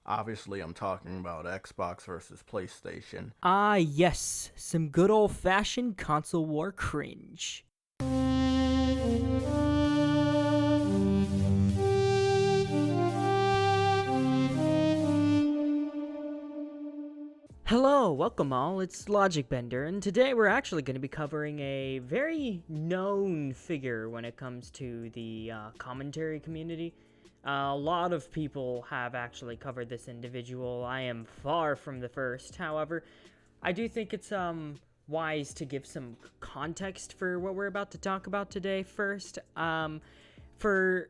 Obviously, I'm talking about Xbox versus PlayStation. Ah, yes, some good old-fashioned console war cringe. Hello, welcome all, it's LogicBender, and today we're actually going to be covering a very known figure when it comes to the commentary community. A lot of people have actually covered this individual. I am far from the first. However, I do think it's wise to give some context for what we're about to talk about today first. For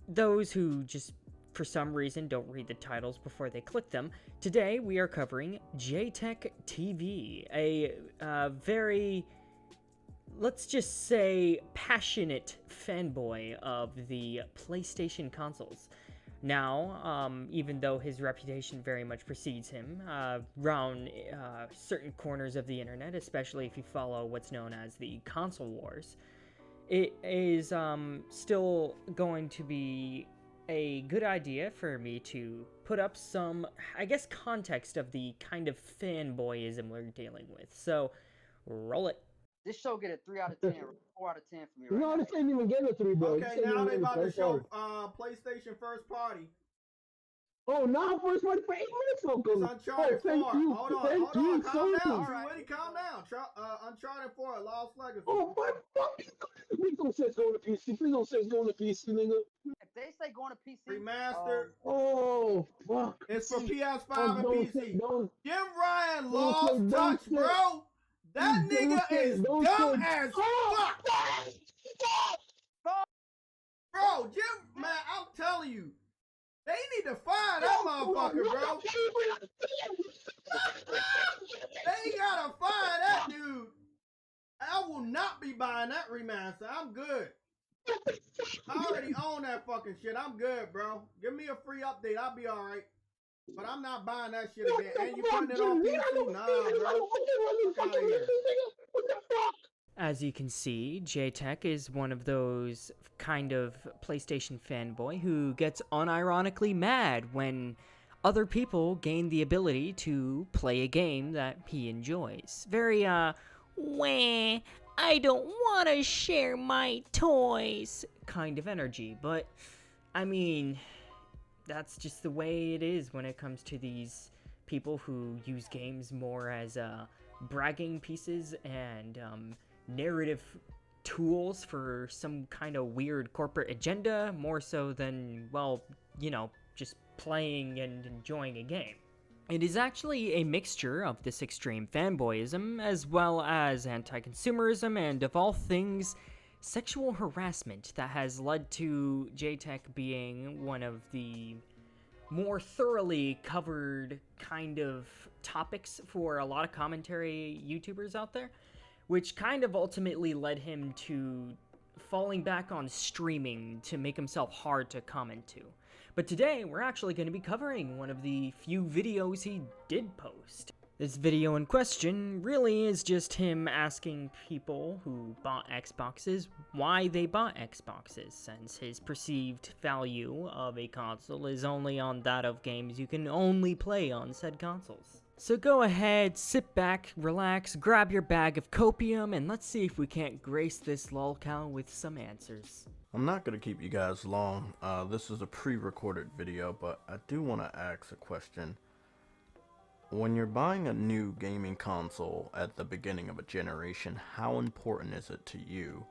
those who just for some reason don't read the titles before they click them, today we are covering Jaytech TV, a very, let's just say, passionate fanboy of the PlayStation consoles. Now, even though his reputation very much precedes him around certain corners of the internet, especially if you follow what's known as the console wars, it is still going to be a good idea for me to put up some, I guess, context of the kind of fanboyism we're dealing with. So, roll it. This show get a 3 out of 10, 4 out of 10 for me right No, now. this ain't even get a 3, bro. Okay, now they about to show PlayStation first party. Oh, now first party for 8 minutes ago. It's Uncharted 4. Hold on, calm Sony. down. Alright, calm down. Uncharted 4, Lost Legacy. Oh, my fucking God. Please don't say it's going to PC. Please don't say it's going to PC, nigga. If they say going to PC, Remastered. Oh, fuck. It's for PS5 and PC. Don't Jim Ryan lost touch, bro. That nigga is dumb as fuck. Bro, Jim, man, I'm telling you. They need to fire that motherfucker, bro. They gotta fire that dude. I will not be buying that remaster. I'm good. I already own that fucking shit. I'm good, bro. Give me a free update. I'll be alright. But I'm not buying that shit again. And you putting it on PC? Nah, bro. Fuck out of here. What the fuck? As you can see, Jaytech is one of those kind of PlayStation fanboy who gets unironically mad when other people gain the ability to play a game that he enjoys. Very, wah, I don't want to share my toys kind of energy. But, I mean, that's just the way it is when it comes to these people who use games more as, bragging pieces and, narrative tools for some kind of weird corporate agenda, more so than, well, you know, just playing and enjoying a game. It is actually a mixture of this extreme fanboyism, as well as anti-consumerism, and of all things, sexual harassment that has led to Jaytech being one of the more thoroughly covered kind of topics for a lot of commentary YouTubers out there, which kind of ultimately led him to falling back on streaming to make himself hard to comment to. But today, we're actually going to be covering one of the few videos he did post. This video in question really is just him asking people who bought Xboxes why they bought Xboxes, since his perceived value of a console is only on that of games you can only play on said consoles. So go ahead, sit back, relax, grab your bag of copium, and let's see if we can't grace this lolcow with some answers. I'm not going to keep you guys long. This is a pre-recorded video, but I do want to ask a question. When you're buying a new gaming console at the beginning of a generation, how important is it to you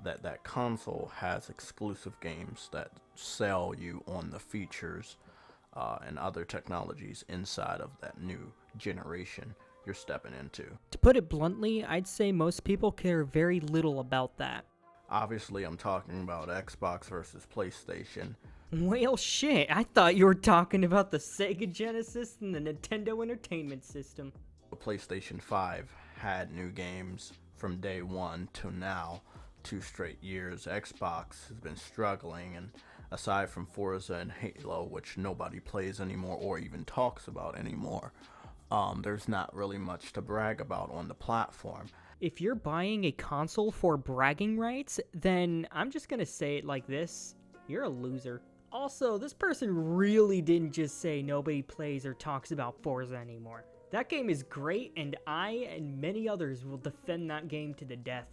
that that console has exclusive games that sell you on the features and other technologies inside of that new generation you're stepping into? To put it bluntly, I'd say most people care very little about that. Obviously, I'm talking about Xbox versus PlayStation. Well, shit, I thought you were talking about the Sega Genesis and the Nintendo Entertainment System. The PlayStation 5 had new games from day one to now, 2 straight years. Xbox has been struggling, and aside from Forza and Halo, which nobody plays anymore or even talks about anymore, there's not really much to brag about on the platform. If you're buying a console for bragging rights, then I'm just gonna say it like this, you're a loser. Also, this person really didn't just say nobody plays or talks about Forza anymore. That game is great, and I and many others will defend that game to the death.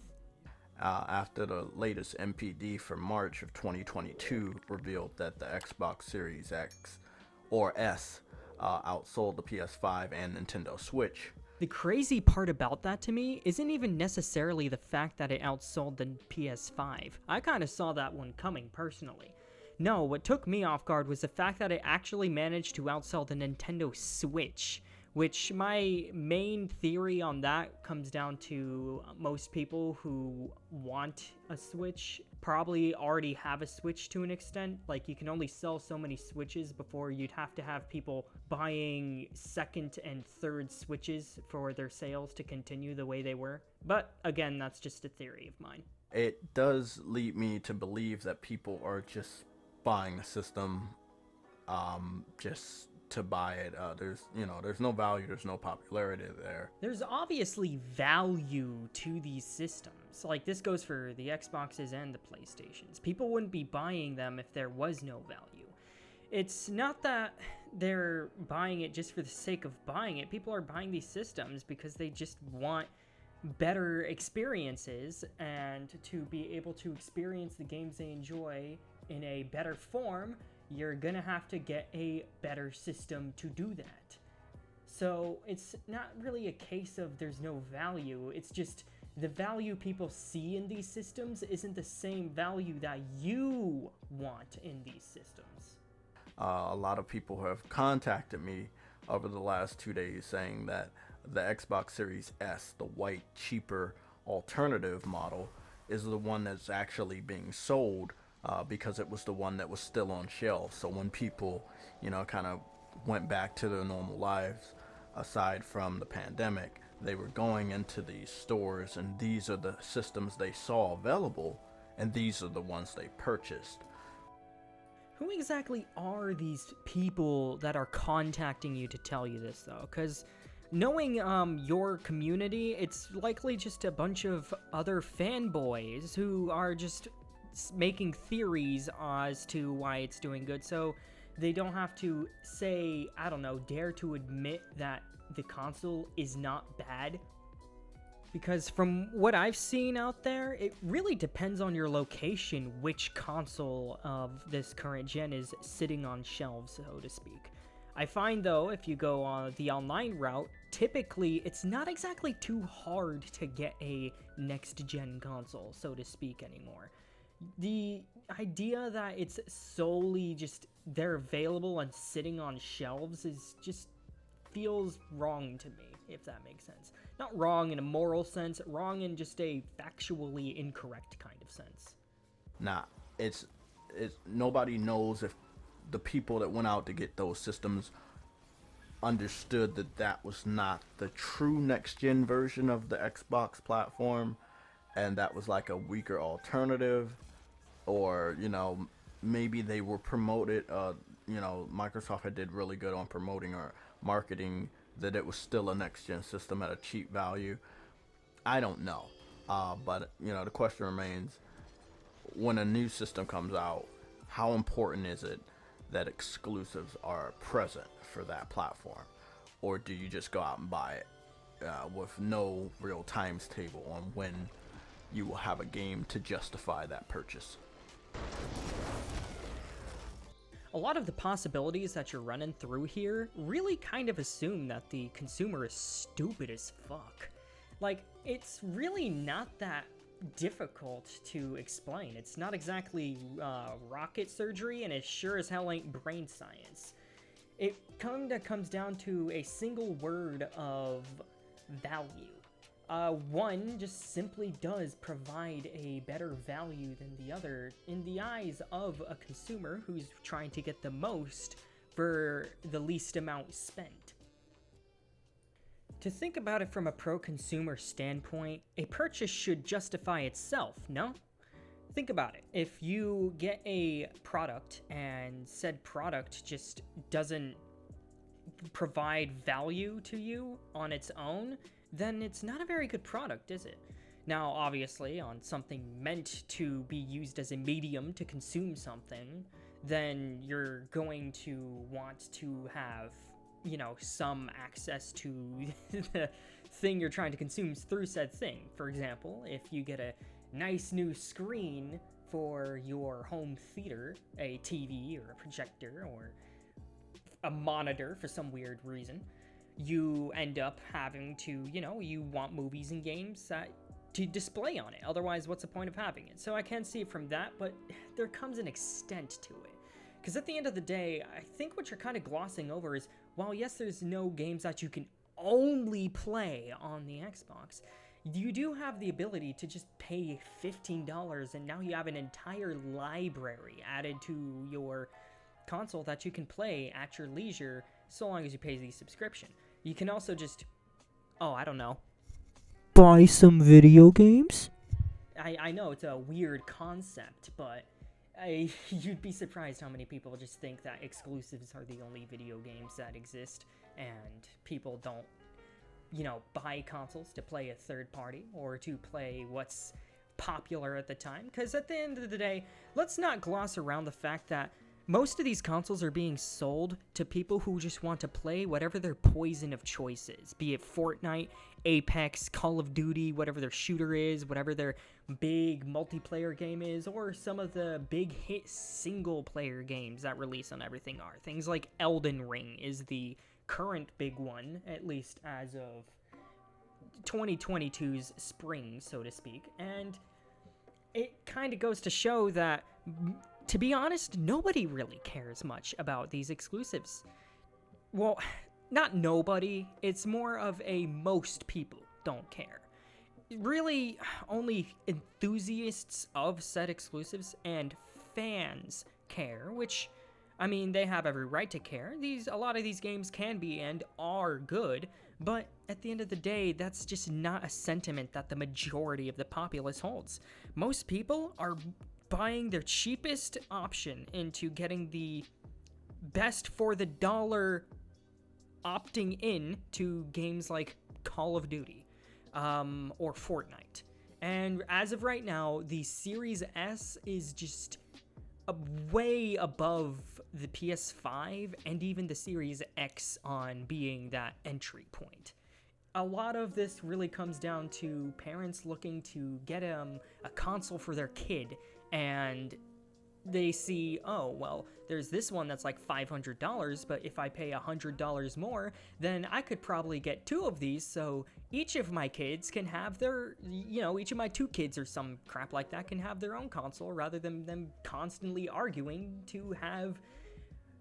After the latest MPD for March of 2022 revealed that the Xbox Series X or S outsold the PS5 and Nintendo Switch. The crazy part about that to me isn't even necessarily the fact that it outsold the PS5. I kind of saw that one coming personally. No, what took me off guard was the fact that it actually managed to outsell the Nintendo Switch, which my main theory on that comes down to most people who want a Switch probably already have a Switch to an extent. Like, you can only sell so many Switches before you'd have to have people buying second and third Switches for their sales to continue the way they were. But again, that's just a theory of mine. It does lead me to believe that people are just buying the system just to buy it. There's no value, there's no popularity there. There's obviously value to these systems. Like, this goes for the Xboxes and the PlayStations. People wouldn't be buying them if there was no value. It's not that they're buying it just for the sake of buying it. People are buying these systems because they just want better experiences and to be able to experience the games they enjoy in a better form. You're gonna have to get a better system to do that. So it's not really a case of there's no value, it's just the value people see in these systems isn't the same value that you want in these systems. A lot of people have contacted me over the last 2 days saying that the Xbox Series S, the white, cheaper alternative model, is the one that's actually being sold because it was the one that was still on shelves. So when people, kind of went back to their normal lives, aside from the pandemic, they were going into these stores and these are the systems they saw available and these are the ones they purchased. Who exactly are these people that are contacting you to tell you this, though? Because knowing your community, it's likely just a bunch of other fanboys who are just making theories as to why it's doing good, so they don't have to say, I don't know, dare to admit that the console is not bad. Because from what I've seen out there, it really depends on your location which console of this current gen is sitting on shelves, so to speak. I find, though, if you go on the online route, typically it's not exactly too hard to get a next-gen console, so to speak, anymore. The idea that it's solely just they're available and sitting on shelves is just feels wrong to me, if that makes sense. Not wrong in a moral sense, wrong in just a factually incorrect kind of sense. Nah, it's nobody knows if the people that went out to get those systems understood that that was not the true next-gen version of the Xbox platform, and that was like a weaker alternative, or maybe they were promoted. Microsoft had did really good on promoting or marketing that it was still a next-gen system at a cheap value. I don't know, but the question remains: when a new system comes out, how important is it that exclusives are present for that platform, or do you just go out and buy it with no real times table on when you will have a game to justify that purchase? A lot of the possibilities that you're running through here really kind of assume that the consumer is stupid as fuck. Like, it's really not that difficult to explain. It's not exactly rocket surgery, and it sure as hell ain't brain science. It kinda comes down to a single word of value. One just simply does provide a better value than the other in the eyes of a consumer who's trying to get the most for the least amount spent. To think about it from a pro-consumer standpoint, a purchase should justify itself, no? Think about it. If you get a product and said product just doesn't provide value to you on its own, then it's not a very good product, is it? Now, obviously, on something meant to be used as a medium to consume something, then you're going to want to have, you know, some access to the thing you're trying to consume through said thing. For example, if you get a nice new screen for your home theater, a TV or a projector or a monitor for some weird reason, you end up having to, you know, you want movies and games to display on it. Otherwise, what's the point of having it? So I can see it from that, but there comes an extent to it. Because at the end of the day, I think what you're kind of glossing over is, while yes, there's no games that you can only play on the Xbox, you do have the ability to just pay $15 and now you have an entire library added to your console that you can play at your leisure so long as you pay the subscription. You can also just, I don't know, buy some video games? I know it's a weird concept, but you'd be surprised how many people just think that exclusives are the only video games that exist, and people don't, you know, buy consoles to play a third party or to play what's popular at the time. Because at the end of the day, let's not gloss around the fact that most of these consoles are being sold to people who just want to play whatever their poison of choice is, be it Fortnite, Apex, Call of Duty, whatever their shooter is, whatever their big multiplayer game is, or some of the big hit single-player games that release on everything are. Things like Elden Ring is the current big one, at least as of 2022's spring, so to speak, and it kind of goes to show that, to be honest, nobody really cares much about these exclusives. Well, not nobody, it's more of a most people don't care. Really, only enthusiasts of said exclusives and fans care, which, I mean, they have every right to care. A lot of these games can be and are good, but at the end of the day, that's just not a sentiment that the majority of the populace holds. Most people are buying their cheapest option into getting the best for the dollar, opting in to games like Call of Duty or Fortnite. And as of right now, the Series S is just way above the PS5 and even the Series X on being that entry point. A lot of this really comes down to parents looking to get a console for their kid, and they see, oh, well, there's this one that's like $500, but if I pay $100 more, then I could probably get two of these, so each of my kids can have their, you know, each of my two kids or some crap like that can have their own console, rather than them constantly arguing to have,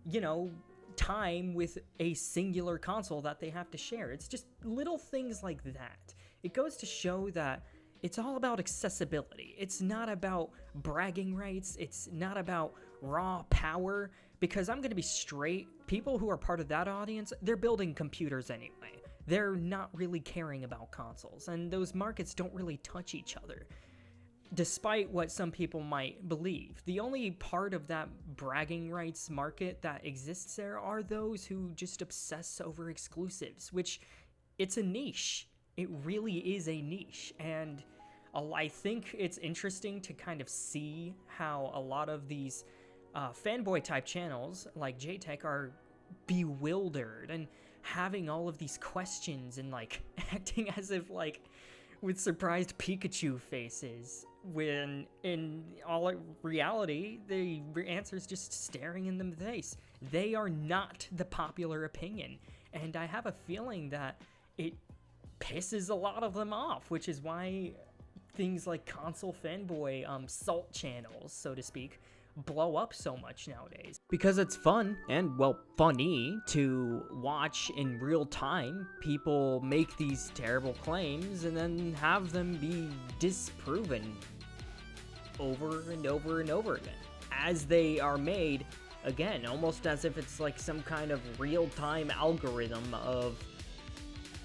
you know, time with a singular console that they have to share. It's just little things like that. It goes to show that it's all about accessibility. It's not about bragging rights. It's not about raw power, because I'm going to be straight. People who are part of that audience, they're building computers anyway. They're not really caring about consoles, and those markets don't really touch each other, despite what some people might believe. The only part of that bragging rights market that exists there are those who just obsess over exclusives, which it's a niche. It really is a niche, and I think it's interesting to kind of see how a lot of these fanboy type channels like Jaytech are bewildered and having all of these questions and like acting as if like with surprised Pikachu faces, when in all reality the answer is just staring in the face. They are not the popular opinion, and I have a feeling that it pisses a lot of them off, which is why things like console fanboy salt channels, so to speak, blow up so much nowadays. Because it's fun and, well, funny to watch in real time people make these terrible claims and then have them be disproven over and over and over again as they are made, again, almost as if it's like some kind of real-time algorithm of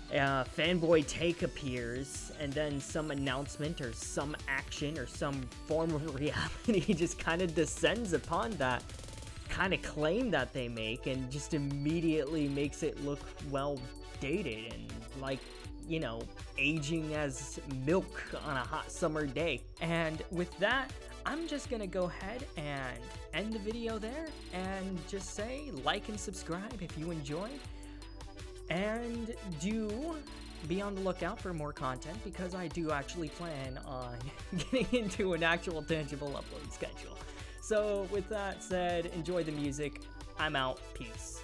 fanboy take appears, and then some announcement or some action or some form of reality just kind of descends upon that kind of claim that they make and just immediately makes it look, well, dated and like, you know, aging as milk on a hot summer day. And with that, I'm just gonna go ahead and end the video there and just say like and subscribe if you enjoyed. And do be on the lookout for more content, because I do actually plan on getting into an actual tangible upload schedule. So with that said, enjoy the music. I'm out. Peace.